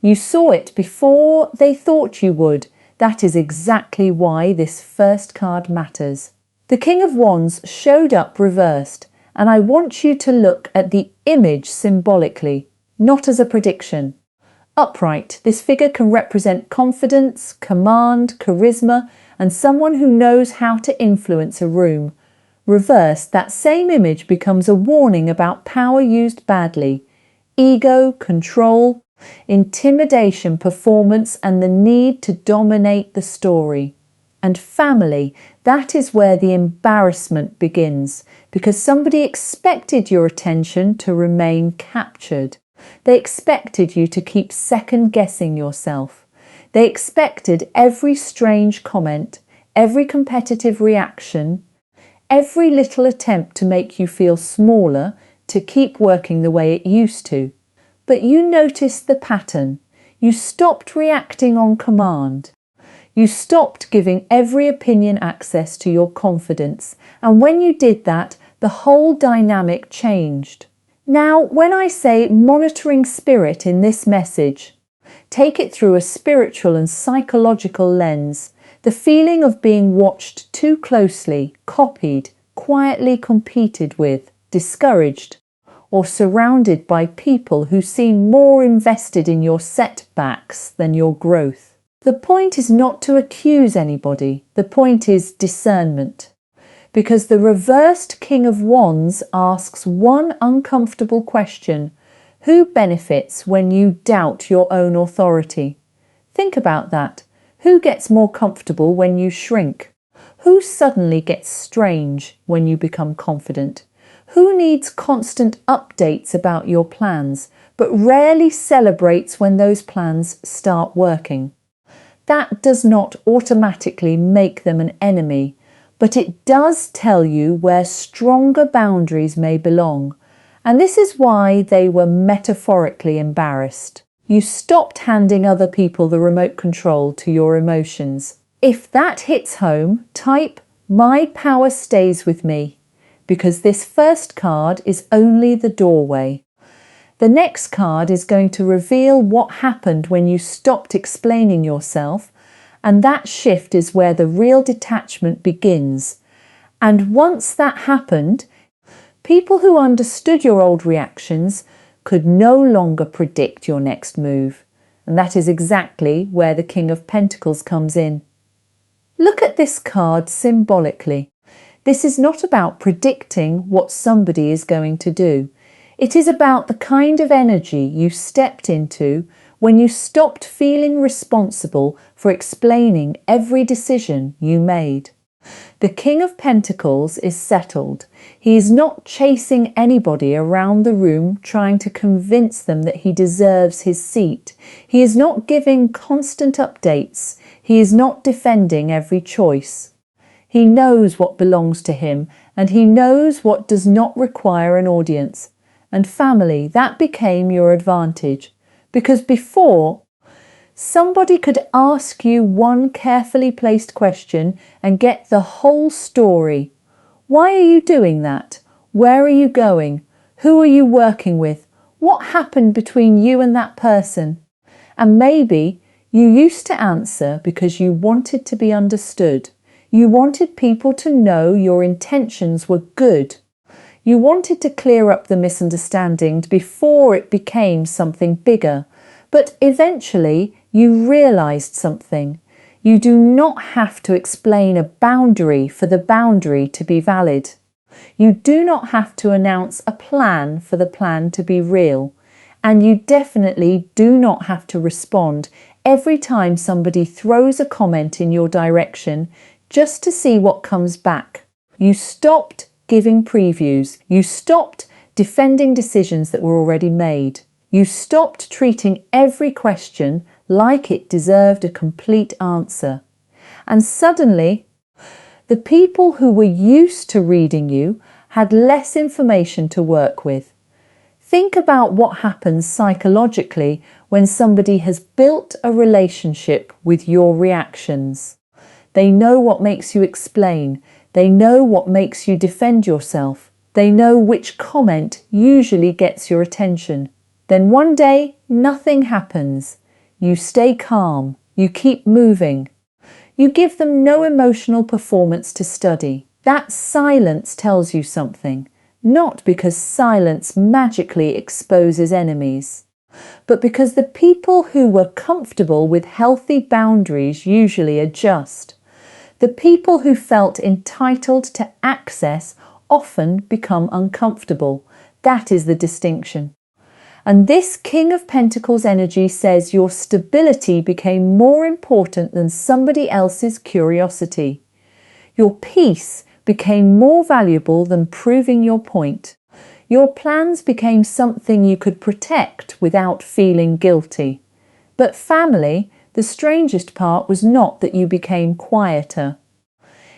You saw it before they thought you would. That is exactly why this first card matters. The King of Wands showed up reversed, and I want you to look at the image symbolically, not as a prediction. Upright, this figure can represent confidence, command, charisma, and someone who knows how to influence a room. Reversed, that same image becomes a warning about power used badly. Ego, control, intimidation, performance, and the need to dominate the story. And family, that is where the embarrassment begins, because somebody expected your attention to remain captured. They expected you to keep second-guessing yourself. They expected every strange comment, every competitive reaction, every little attempt to make you feel smaller, to keep working the way it used to. But you noticed the pattern. You stopped reacting on command. You stopped giving every opinion access to your confidence. And when you did that, the whole dynamic changed. Now, when I say monitoring spirit in this message, take it through a spiritual and psychological lens. The feeling of being watched too closely, copied, quietly competed with, discouraged, or surrounded by people who seem more invested in your setbacks than your growth. The point is not to accuse anybody. The point is discernment. Because the reversed King of Wands asks one uncomfortable question: who benefits when you doubt your own authority? Think about that. Who gets more comfortable when you shrink? Who suddenly gets strange when you become confident? Who needs constant updates about your plans, but rarely celebrates when those plans start working? That does not automatically make them an enemy, but it does tell you where stronger boundaries may belong. And this is why they were metaphorically embarrassed. You stopped handing other people the remote control to your emotions. If that hits home, type, "My power stays with me," because this first card is only the doorway. The next card is going to reveal what happened when you stopped explaining yourself, and that shift is where the real detachment begins. And once that happened, people who understood your old reactions could no longer predict your next move. And that is exactly where the King of Pentacles comes in. Look at this card symbolically. This is not about predicting what somebody is going to do. It is about the kind of energy you stepped into when you stopped feeling responsible for explaining every decision you made. The King of Pentacles is settled. He is not chasing anybody around the room trying to convince them that he deserves his seat. He is not giving constant updates. He is not defending every choice. He knows what belongs to him, and he knows what does not require an audience. And family, that became your advantage. Because before, somebody could ask you one carefully placed question and get the whole story. Why are you doing that? Where are you going? Who are you working with? What happened between you and that person? And maybe you used to answer because you wanted to be understood. You wanted people to know your intentions were good. You wanted to clear up the misunderstanding before it became something bigger. But eventually you realized something. You do not have to explain a boundary for the boundary to be valid. You do not have to announce a plan for the plan to be real. And you definitely do not have to respond every time somebody throws a comment in your direction just to see what comes back. You stopped giving previews. You stopped defending decisions that were already made. You stopped treating every question like it deserved a complete answer. And suddenly, the people who were used to reading you had less information to work with. Think about what happens psychologically when somebody has built a relationship with your reactions. They know what makes you explain. They know what makes you defend yourself. They know which comment usually gets your attention. Then one day, nothing happens. You stay calm. You keep moving. You give them no emotional performance to study. That silence tells you something, not because silence magically exposes enemies, but because the people who were comfortable with healthy boundaries usually adjust. The people who felt entitled to access often become uncomfortable. That is the distinction. And this King of Pentacles energy says your stability became more important than somebody else's curiosity. Your peace became more valuable than proving your point. Your plans became something you could protect without feeling guilty. But family, the strangest part was not that you became quieter.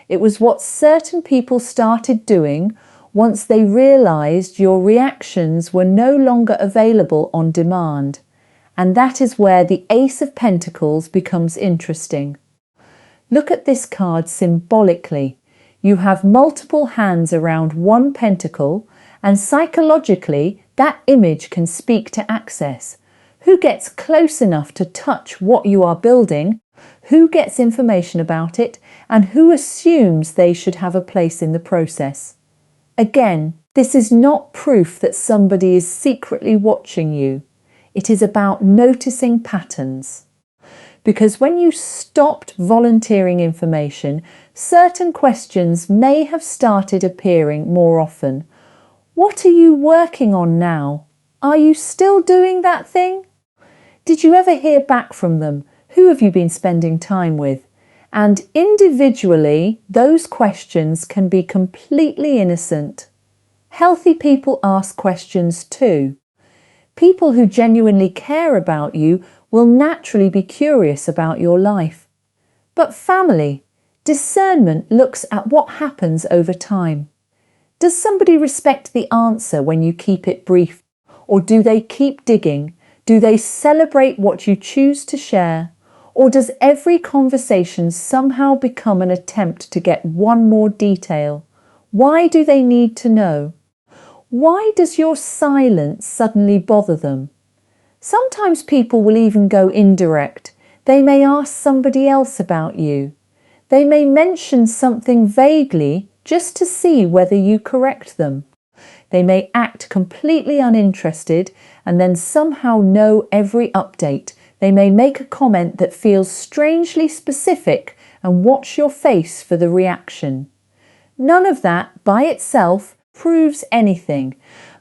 It was what certain people started doing once they realized your reactions were no longer available on demand. And that is where the Ace of Pentacles becomes interesting. Look at this card symbolically. You have multiple hands around one pentacle, and psychologically, that image can speak to access. Who gets close enough to touch what you are building? Who gets information about it? And who assumes they should have a place in the process? Again, this is not proof that somebody is secretly watching you. It is about noticing patterns. Because when you stopped volunteering information, certain questions may have started appearing more often. What are you working on now? Are you still doing that thing? Did you ever hear back from them? Who have you been spending time with? And individually, those questions can be completely innocent. Healthy people ask questions too. People who genuinely care about you will naturally be curious about your life. But family, discernment looks at what happens over time. Does somebody respect the answer when you keep it brief? Or do they keep digging? Do they celebrate what you choose to share? Or does every conversation somehow become an attempt to get one more detail? Why do they need to know? Why does your silence suddenly bother them? Sometimes people will even go indirect. They may ask somebody else about you. They may mention something vaguely just to see whether you correct them. They may act completely uninterested and then somehow know every update. They may make a comment that feels strangely specific and watch your face for the reaction. None of that by itself proves anything,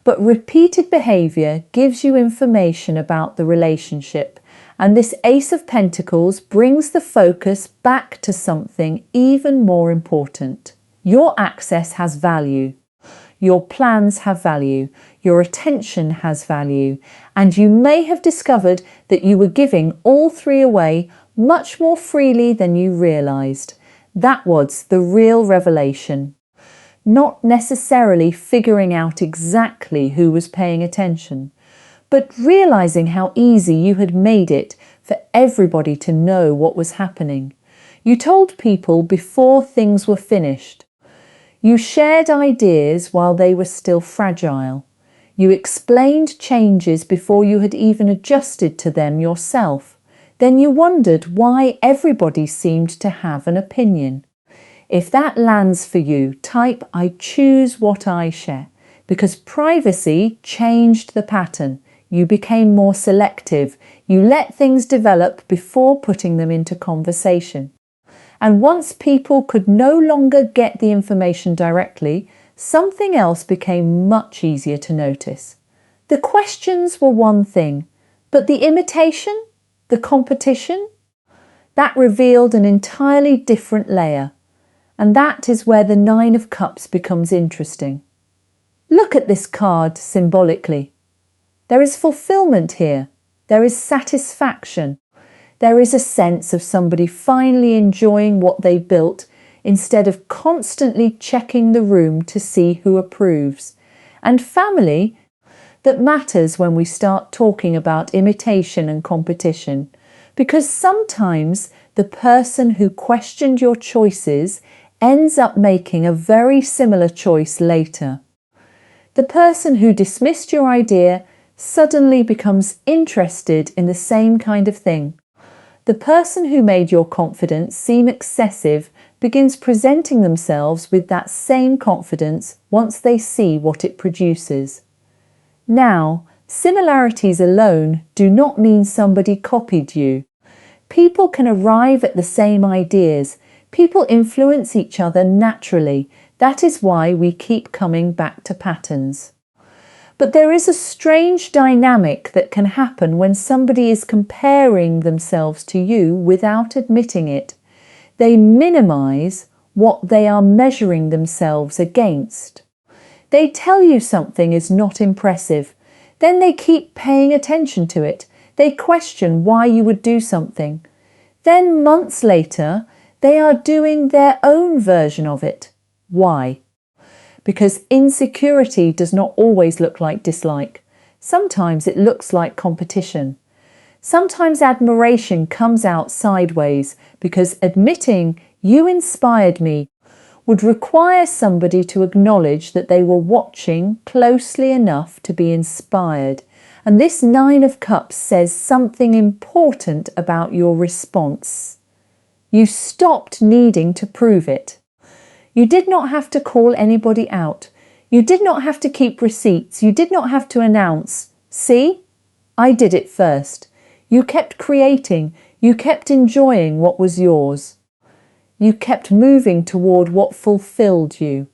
but repeated behaviour gives you information about the relationship, and this Ace of Pentacles brings the focus back to something even more important. Your access has value. Your plans have value, your attention has value, and you may have discovered that you were giving all three away much more freely than you realised. That was the real revelation. Not necessarily figuring out exactly who was paying attention, but realising how easy you had made it for everybody to know what was happening. You told people before things were finished. You shared ideas while they were still fragile. You explained changes before you had even adjusted to them yourself. Then you wondered why everybody seemed to have an opinion. If that lands for you, type "I choose what I share," because privacy changed the pattern. You became more selective. You let things develop before putting them into conversation. And once people could no longer get the information directly, something else became much easier to notice. The questions were one thing, but the imitation, the competition, that revealed an entirely different layer. And that is where the Nine of Cups becomes interesting. Look at this card symbolically. There is fulfillment here. There is satisfaction. There is a sense of somebody finally enjoying what they built instead of constantly checking the room to see who approves. And family, that matters when we start talking about imitation and competition, because sometimes the person who questioned your choices ends up making a very similar choice later. The person who dismissed your idea suddenly becomes interested in the same kind of thing. The person who made your confidence seem excessive begins presenting themselves with that same confidence once they see what it produces. Now, similarities alone do not mean somebody copied you. People can arrive at the same ideas. People influence each other naturally. That is why we keep coming back to patterns. But there is a strange dynamic that can happen when somebody is comparing themselves to you without admitting it. They minimize what they are measuring themselves against. They tell you something is not impressive. Then they keep paying attention to it. They question why you would do something. Then months later, they are doing their own version of it. Why? Because insecurity does not always look like dislike. Sometimes it looks like competition. Sometimes admiration comes out sideways because admitting you inspired me would require somebody to acknowledge that they were watching closely enough to be inspired. And this Nine of Cups says something important about your response. You stopped needing to prove it. You did not have to call anybody out. You did not have to keep receipts. You did not have to announce, "See, I did it first." You kept creating. You kept enjoying what was yours. You kept moving toward what fulfilled you.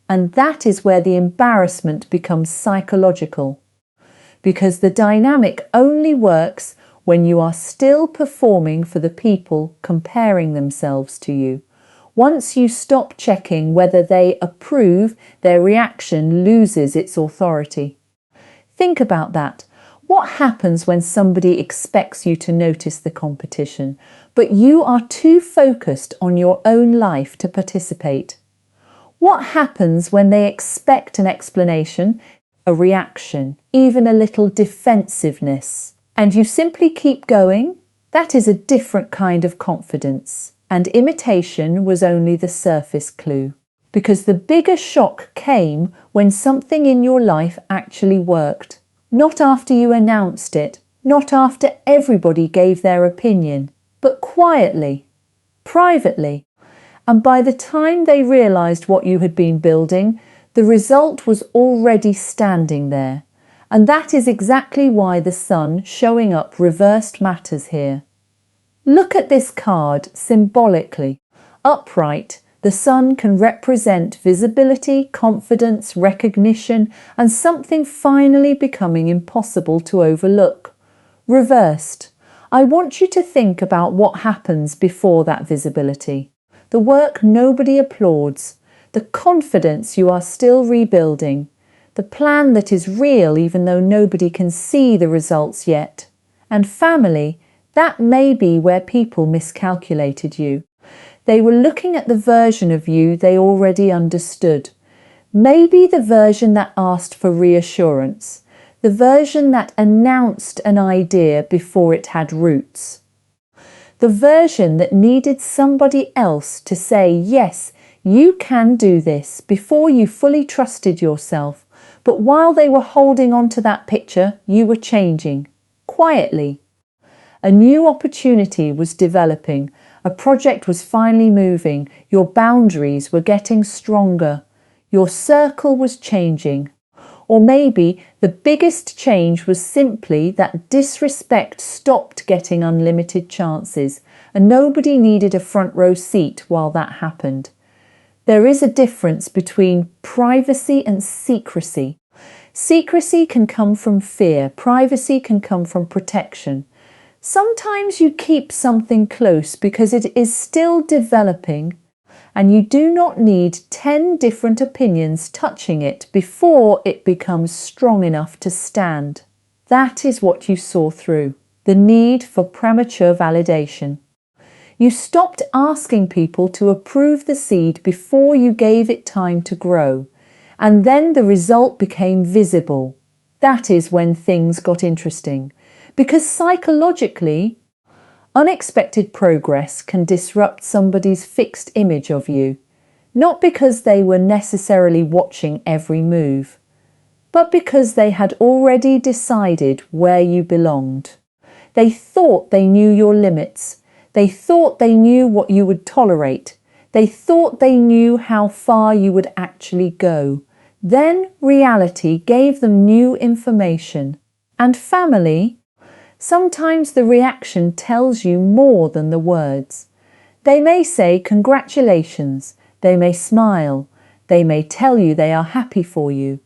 And that is where the embarrassment becomes psychological. Because the dynamic only works when you are still performing for the people comparing themselves to you. Once you stop checking whether they approve, their reaction loses its authority. Think about that. What happens when somebody expects you to notice the competition, but you are too focused on your own life to participate? What happens when they expect an explanation, a reaction, even a little defensiveness, and you simply keep going? That is a different kind of confidence. And imitation was only the surface clue. Because the bigger shock came when something in your life actually worked. Not after you announced it, not after everybody gave their opinion, but quietly, privately. And by the time they realized what you had been building, the result was already standing there. And that is exactly why the sun showing up reversed matters here. Look at this card symbolically. Upright, the sun can represent visibility, confidence, recognition, and something finally becoming impossible to overlook. Reversed, I want you to think about what happens before that visibility. The work nobody applauds, the confidence you are still rebuilding, the plan that is real even though nobody can see the results yet. And family, that may be where people miscalculated you. They were looking at the version of you they already understood. Maybe the version that asked for reassurance, the version that announced an idea before it had roots. The version that needed somebody else to say, yes, you can do this, before you fully trusted yourself. But while they were holding on to that picture, you were changing, quietly. A new opportunity was developing. A project was finally moving. Your boundaries were getting stronger. Your circle was changing. Or maybe the biggest change was simply that disrespect stopped getting unlimited chances, and nobody needed a front row seat while that happened. There is a difference between privacy and secrecy. Secrecy can come from fear. Privacy can come from protection. Sometimes you keep something close because it is still developing, and you do not need 10 different opinions touching it before it becomes strong enough to stand. That is what you saw through, the need for premature validation. You stopped asking people to approve the seed before you gave it time to grow, and then the result became visible. That is when things got interesting. Because psychologically, unexpected progress can disrupt somebody's fixed image of you, not because they were necessarily watching every move, but because they had already decided where you belonged. They thought they knew your limits. They thought they knew what you would tolerate. They thought they knew how far you would actually go. Then reality gave them new information. And family, sometimes the reaction tells you more than the words. They may say congratulations, they may smile, they may tell you they are happy for you.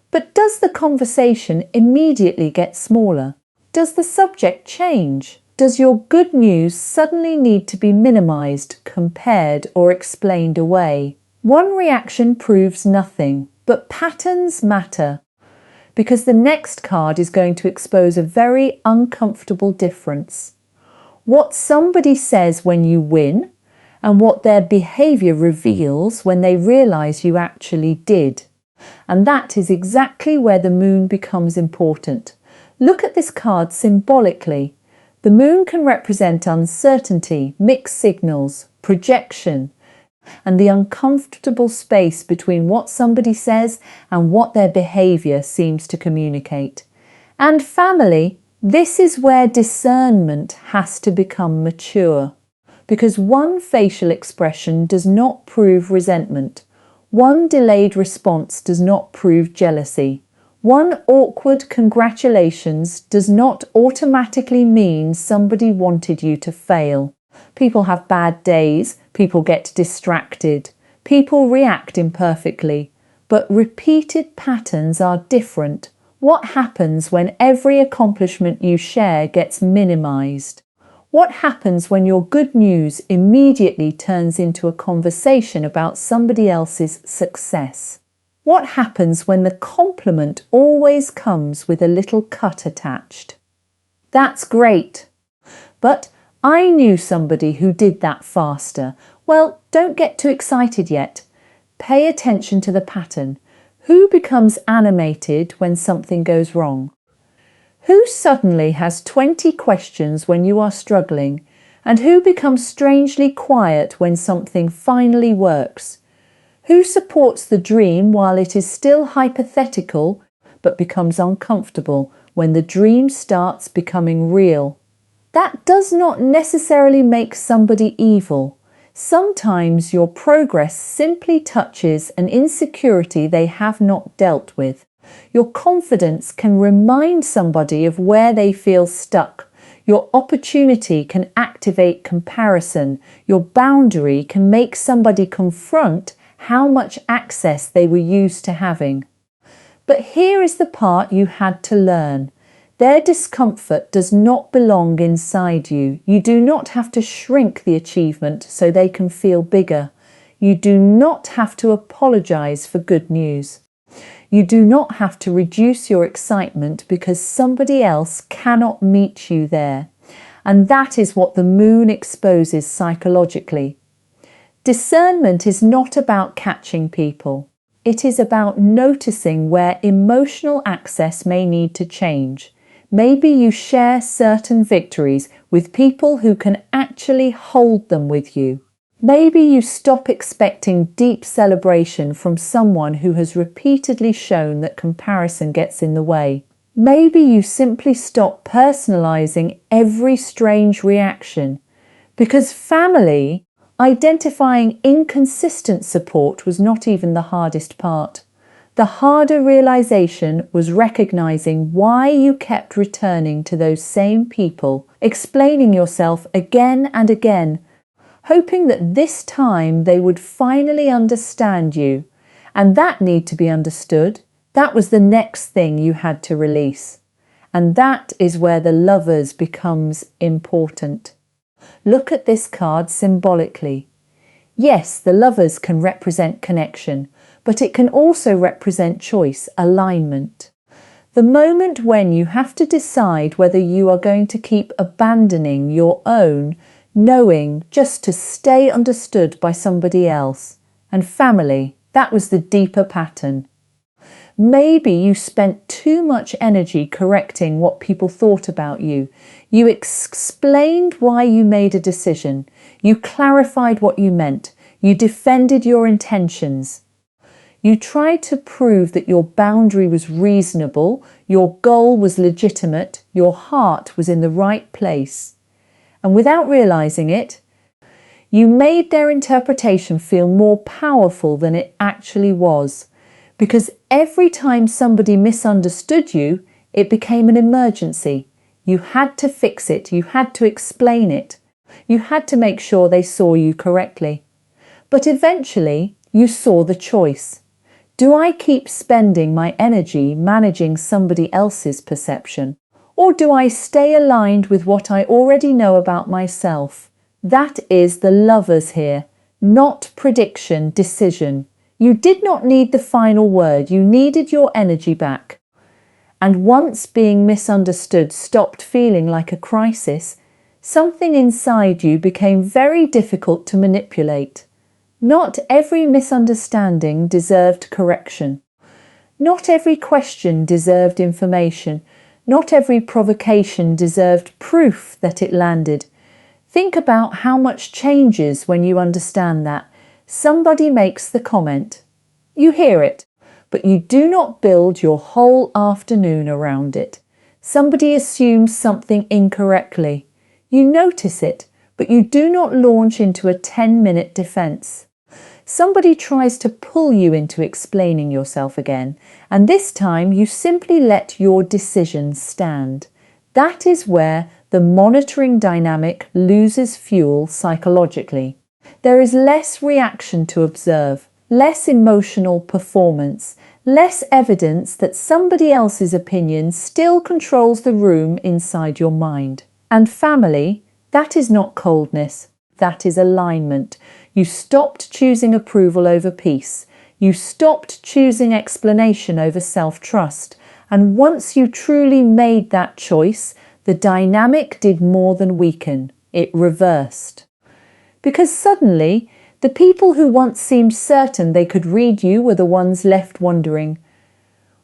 But does the conversation immediately get smaller? Does the subject change? Does your good news suddenly need to be minimized, compared, or explained away? One reaction proves nothing, but patterns matter, because the next card is going to expose a very uncomfortable difference. What somebody says when you win, and what their behavior reveals when they realize you actually did. And that is exactly where the moon becomes important. Look at this card symbolically. The moon can represent uncertainty, mixed signals, projection, and the uncomfortable space between what somebody says and what their behavior seems to communicate. And family, this is where discernment has to become mature, because one facial expression does not prove resentment. One delayed response does not prove jealousy. One awkward congratulations does not automatically mean somebody wanted you to fail. People have bad days, people get distracted, people react imperfectly, but repeated patterns are different. What happens when every accomplishment you share gets minimized? What happens when your good news immediately turns into a conversation about somebody else's success? What happens when the compliment always comes with a little cut attached? That's great, but I knew somebody who did that faster. Well, don't get too excited yet. Pay attention to the pattern. Who becomes animated when something goes wrong? Who suddenly has 20 questions when you are struggling, and who becomes strangely quiet when something finally works? Who supports the dream while it is still hypothetical, but becomes uncomfortable when the dream starts becoming real? That does not necessarily make somebody evil. Sometimes your progress simply touches an insecurity they have not dealt with. Your confidence can remind somebody of where they feel stuck. Your opportunity can activate comparison. Your boundary can make somebody confront how much access they were used to having. But here is the part you had to learn. Their discomfort does not belong inside you. You do not have to shrink the achievement so they can feel bigger. You do not have to apologize for good news. You do not have to reduce your excitement because somebody else cannot meet you there. And that is what the moon exposes psychologically. Discernment is not about catching people. It is about noticing where emotional access may need to change. Maybe you share certain victories with people who can actually hold them with you. Maybe you stop expecting deep celebration from someone who has repeatedly shown that comparison gets in the way. Maybe you simply stop personalizing every strange reaction. Because family, identifying inconsistent support was not even the hardest part. The harder realization was recognizing why you kept returning to those same people, explaining yourself again and again, hoping that this time they would finally understand you. And that need to be understood, that was the next thing you had to release. And that is where the lovers becomes important. Look at this card symbolically. Yes, the lovers can represent connection, but it can also represent choice, alignment. The moment when you have to decide whether you are going to keep abandoning your own, knowing just to stay understood by somebody else. And family, that was the deeper pattern. Maybe you spent too much energy correcting what people thought about you. You explained why you made a decision. You clarified what you meant. You defended your intentions. You tried to prove that your boundary was reasonable, your goal was legitimate, your heart was in the right place. And without realizing it, you made their interpretation feel more powerful than it actually was. Because every time somebody misunderstood you, it became an emergency. You had to fix it, you had to explain it, you had to make sure they saw you correctly. But eventually, you saw the choice. Do I keep spending my energy managing somebody else's perception? Or do I stay aligned with what I already know about myself? That is the lovers here, not prediction, decision. You did not need the final word, you needed your energy back. And once being misunderstood stopped feeling like a crisis, something inside you became very difficult to manipulate. Not every misunderstanding deserved correction. Not every question deserved information. Not every provocation deserved proof that it landed. Think about how much changes when you understand that. Somebody makes the comment. You hear it, but you do not build your whole afternoon around it. Somebody assumes something incorrectly. You notice it, but you do not launch into a 10-minute defense. Somebody tries to pull you into explaining yourself again, and this time you simply let your decision stand. That is where the monitoring dynamic loses fuel psychologically. There is less reaction to observe, less emotional performance, less evidence that somebody else's opinion still controls the room inside your mind. And family, that is not coldness, that is alignment. You stopped choosing approval over peace. You stopped choosing explanation over self-trust. And once you truly made that choice, the dynamic did more than weaken. It reversed. Because suddenly, the people who once seemed certain they could read you were the ones left wondering,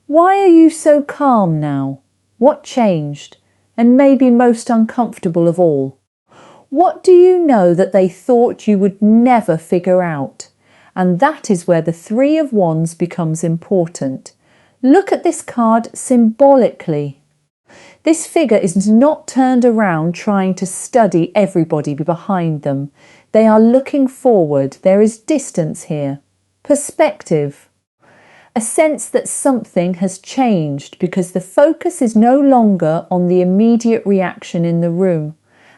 why are you so calm now? What changed? And maybe most uncomfortable of all, what do you know that they thought you would never figure out? And that is where the Three of Wands becomes important. Look at this card symbolically. This figure is not turned around trying to study everybody behind them. They are looking forward. There is distance here. Perspective. A sense that something has changed because the focus is no longer on the immediate reaction in the room.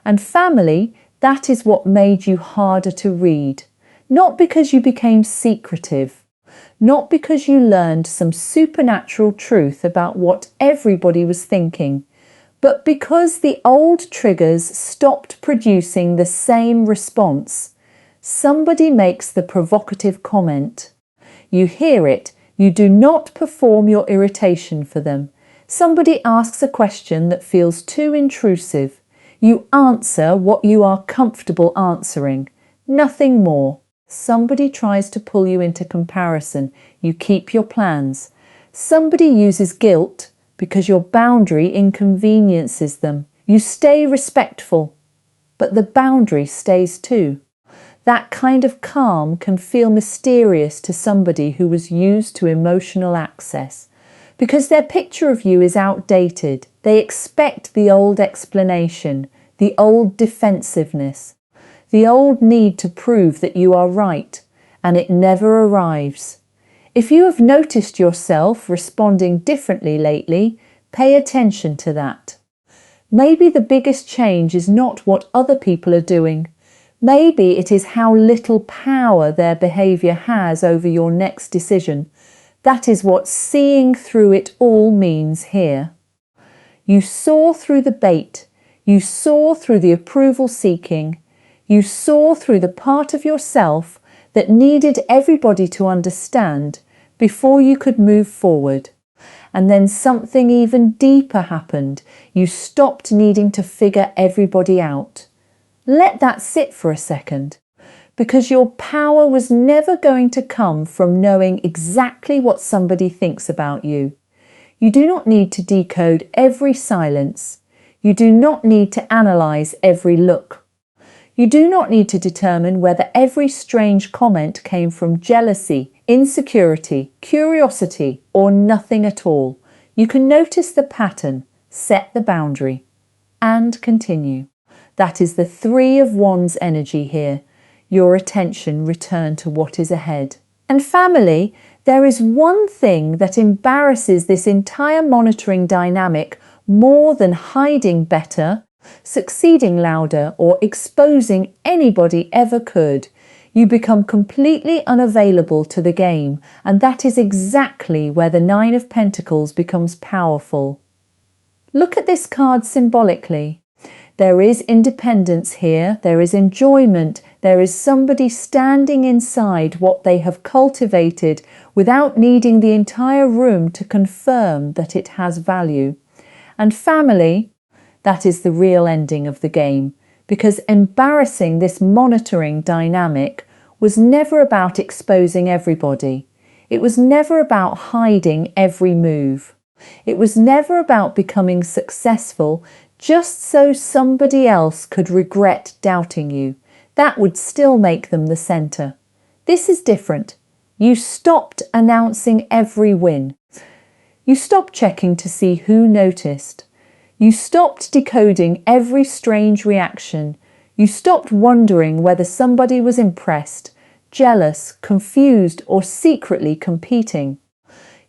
And family, that is what made you harder to read. Not because you became secretive, not because you learned some supernatural truth about what everybody was thinking, but because the old triggers stopped producing the same response. Somebody makes the provocative comment. You hear it, you do not perform your irritation for them. Somebody asks a question that feels too intrusive. You answer what you are comfortable answering, nothing more. Somebody tries to pull you into comparison. You keep your plans. Somebody uses guilt because your boundary inconveniences them. You stay respectful, but the boundary stays too. That kind of calm can feel mysterious to somebody who was used to emotional access. Because their picture of you is outdated, they expect the old explanation, the old defensiveness, the old need to prove that you are right, and it never arrives. If you have noticed yourself responding differently lately, pay attention to that. Maybe the biggest change is not what other people are doing. Maybe it is how little power their behaviour has over your next decision. That is what seeing through it all means here. You saw through the bait. You saw through the approval seeking. You saw through the part of yourself that needed everybody to understand before you could move forward. And then something even deeper happened. You stopped needing to figure everybody out. Let that sit for a second. Because your power was never going to come from knowing exactly what somebody thinks about you. You do not need to decode every silence. You do not need to analyse every look. You do not need to determine whether every strange comment came from jealousy, insecurity, curiosity, or nothing at all. You can notice the pattern, set the boundary, and continue. That is the Three of Wands energy here. Your attention returned to what is ahead. And family, there is one thing that embarrasses this entire monitoring dynamic more than hiding better, succeeding louder, or exposing anybody ever could. You become completely unavailable to the game, and that is exactly where the Nine of Pentacles becomes powerful. Look at this card symbolically. There is independence here, there is enjoyment, there is somebody standing inside what they have cultivated without needing the entire room to confirm that it has value. And family, that is the real ending of the game, because embarrassing this monitoring dynamic was never about exposing everybody. It was never about hiding every move. It was never about becoming successful just so somebody else could regret doubting you. That would still make them the centre. This is different. You stopped announcing every win. You stopped checking to see who noticed. You stopped decoding every strange reaction. You stopped wondering whether somebody was impressed, jealous, confused, or secretly competing.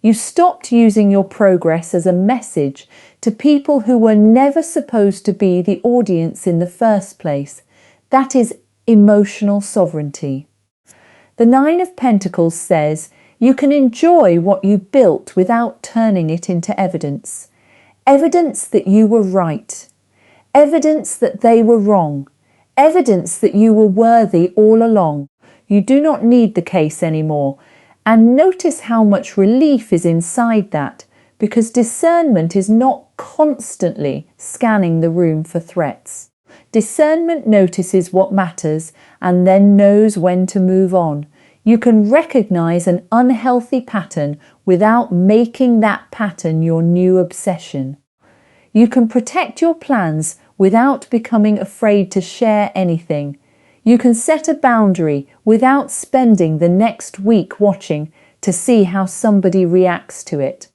You stopped using your progress as a message to people who were never supposed to be the audience in the first place. That is emotional sovereignty. The Nine of Pentacles says you can enjoy what you built without turning it into evidence. Evidence that you were right. Evidence that they were wrong. Evidence that you were worthy all along. You do not need the case anymore. And notice how much relief is inside that, because discernment is not constantly scanning the room for threats. Discernment notices what matters and then knows when to move on. You can recognize an unhealthy pattern without making that pattern your new obsession. You can protect your plans without becoming afraid to share anything. You can set a boundary without spending the next week watching to see how somebody reacts to it.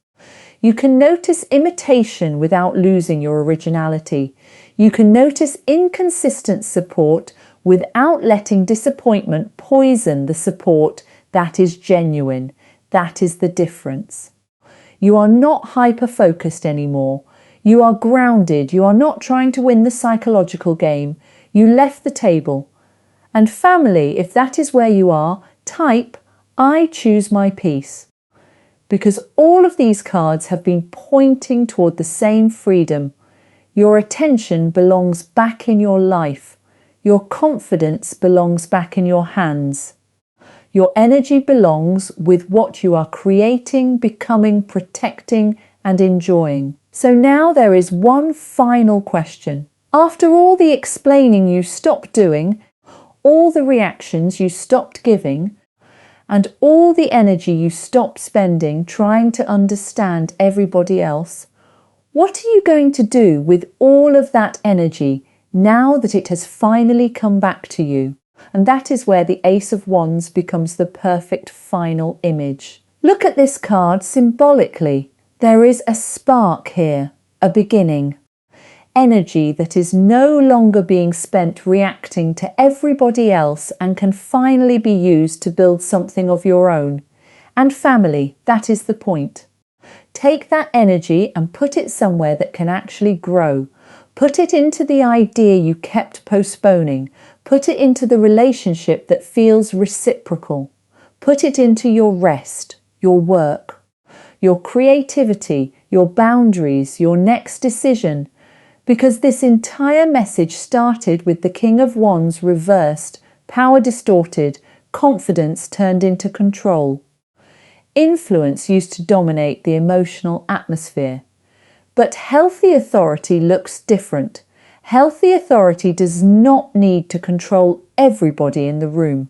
You can notice imitation without losing your originality. You can notice inconsistent support without letting disappointment poison the support that is genuine. That is the difference. You are not hyper-focused anymore. You are grounded. You are not trying to win the psychological game. You left the table. And family, if that is where you are, type, I choose my peace. Because all of these cards have been pointing toward the same freedom. Your attention belongs back in your life. Your confidence belongs back in your hands. Your energy belongs with what you are creating, becoming, protecting, and enjoying. So now there is one final question. After all the explaining you stopped doing, all the reactions you stopped giving, and all the energy you stopped spending trying to understand everybody else, what are you going to do with all of that energy now that it has finally come back to you? And that is where the Ace of Wands becomes the perfect final image. Look at this card symbolically. There is a spark here, a beginning. Energy that is no longer being spent reacting to everybody else and can finally be used to build something of your own. And family, that is the point. Take that energy and put it somewhere that can actually grow. Put it into the idea you kept postponing. Put it into the relationship that feels reciprocal. Put it into your rest, your work, your creativity, your boundaries, your next decision. Because this entire message started with the King of Wands reversed, power distorted, confidence turned into control. Influence used to dominate the emotional atmosphere. But healthy authority looks different. Healthy authority does not need to control everybody in the room.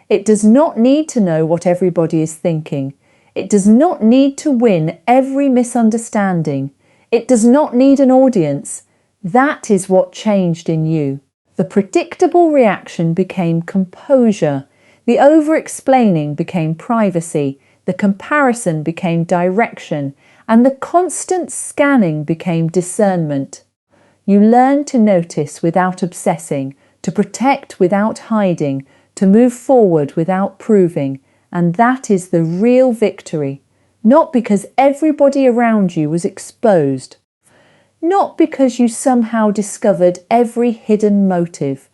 It does not need to know what everybody is thinking. It does not need to win every misunderstanding. It does not need an audience. That is what changed in you. The predictable reaction became composure. The overexplaining became privacy, the comparison became direction, and the constant scanning became discernment. You learn to notice without obsessing, to protect without hiding, to move forward without proving, and that is the real victory. Not because everybody around you was exposed, not because you somehow discovered every hidden motive,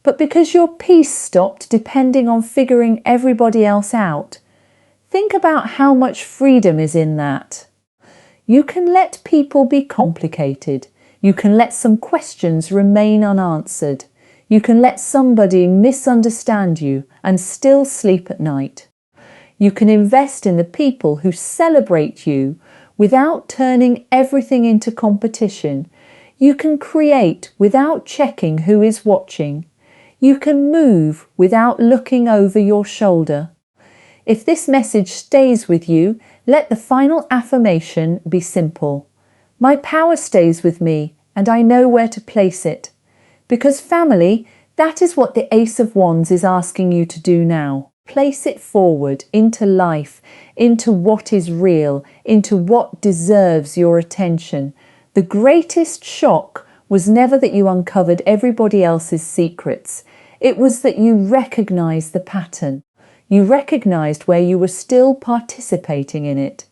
but because your peace stopped depending on figuring everybody else out. Think about how much freedom is in that. You can let people be complicated. You can let some questions remain unanswered. You can let somebody misunderstand you and still sleep at night. You can invest in the people who celebrate you without turning everything into competition. You can create without checking who is watching. You can move without looking over your shoulder. If this message stays with you, let the final affirmation be simple. My power stays with me, and I know where to place it. Because family, that is what the Ace of Wands is asking you to do now. Place it forward into life, into what is real, into what deserves your attention. The greatest shock was never that you uncovered everybody else's secrets. It was that you recognized the pattern. You recognized where you were still participating in it.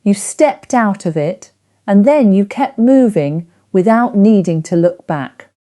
You stepped out of it, and then you kept moving without needing to look back.